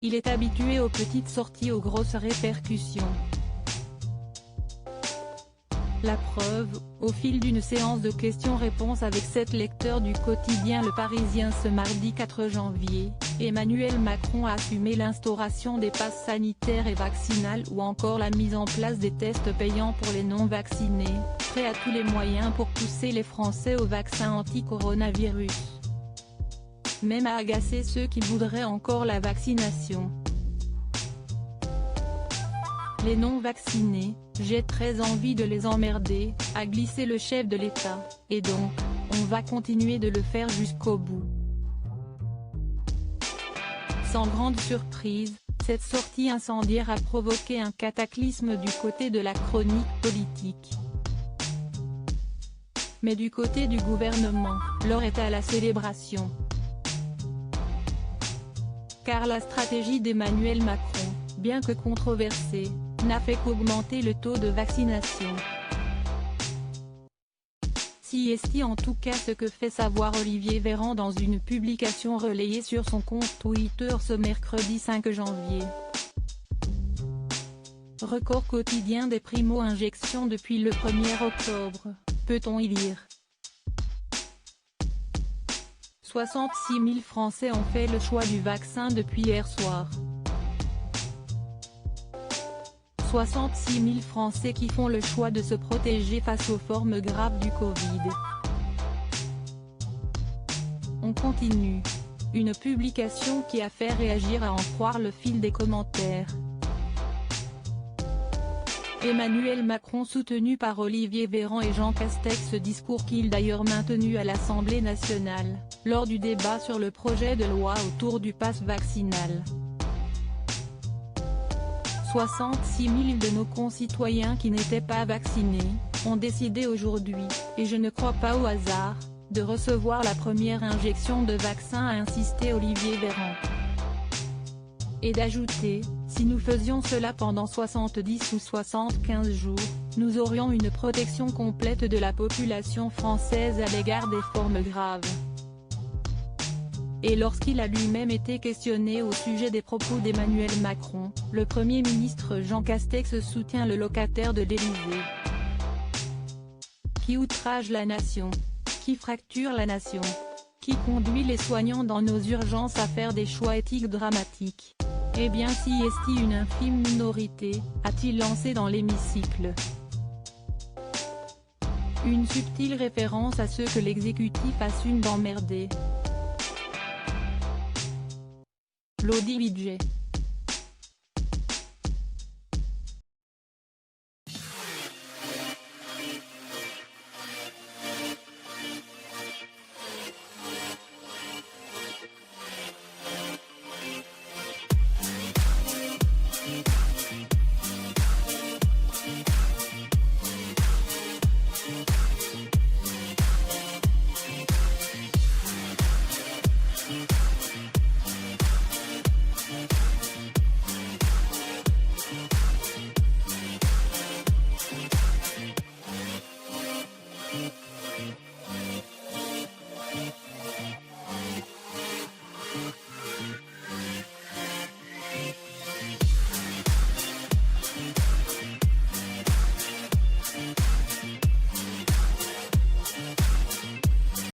Il est habitué aux petites sorties aux grosses répercussions. La preuve, au fil d'une séance de questions-réponses avec 7 lecteurs du quotidien Le Parisien ce mardi 4 janvier, Emmanuel Macron a assumé l'instauration des passes sanitaires et vaccinales ou encore la mise en place des tests payants pour les non-vaccinés, prêt à tous les moyens pour pousser les Français au vaccin anti-coronavirus. Même à agacer ceux qui voudraient encore la vaccination. Les non-vaccinés, j'ai très envie de les emmerder, a glissé le chef de l'État, et donc, on va continuer de le faire jusqu'au bout. Sans grande surprise, cette sortie incendiaire a provoqué un cataclysme du côté de la chronique politique. Mais du côté du gouvernement, l'heure est à la célébration. Car la stratégie d'Emmanuel Macron, bien que controversée, n'a fait qu'augmenter le taux de vaccination. Si est en tout cas ce que fait savoir Olivier Véran dans une publication relayée sur son compte Twitter ce mercredi 5 janvier. Record quotidien des primo-injections depuis le 1er octobre, peut-on y lire. 66 000 Français ont fait le choix du vaccin depuis hier soir. 66 000 Français qui font le choix de se protéger face aux formes graves du Covid. On continue. Une publication qui a fait réagir à en croire le fil des commentaires. Emmanuel Macron soutenu par Olivier Véran et Jean Castex, discours qu'il d'ailleurs maintenu à l'Assemblée nationale, lors du débat sur le projet de loi autour du pass vaccinal. 66 000 de nos concitoyens qui n'étaient pas vaccinés, ont décidé aujourd'hui, et je ne crois pas au hasard, de recevoir la première injection de vaccin, a insisté Olivier Véran. Et d'ajouter, si nous faisions cela pendant 70 ou 75 jours, nous aurions une protection complète de la population française à l'égard des formes graves. Et lorsqu'il a lui-même été questionné au sujet des propos d'Emmanuel Macron, le Premier ministre Jean Castex soutient le locataire de l'Élysée. Qui outrage la nation? Qui fracture la nation? Qui conduit les soignants dans nos urgences à faire des choix éthiques dramatiques? Eh bien si est une infime minorité, a-t-il lancé dans l'hémicycle. Une subtile référence à ceux que l'exécutif assume d'emmerder. Lodi Widget.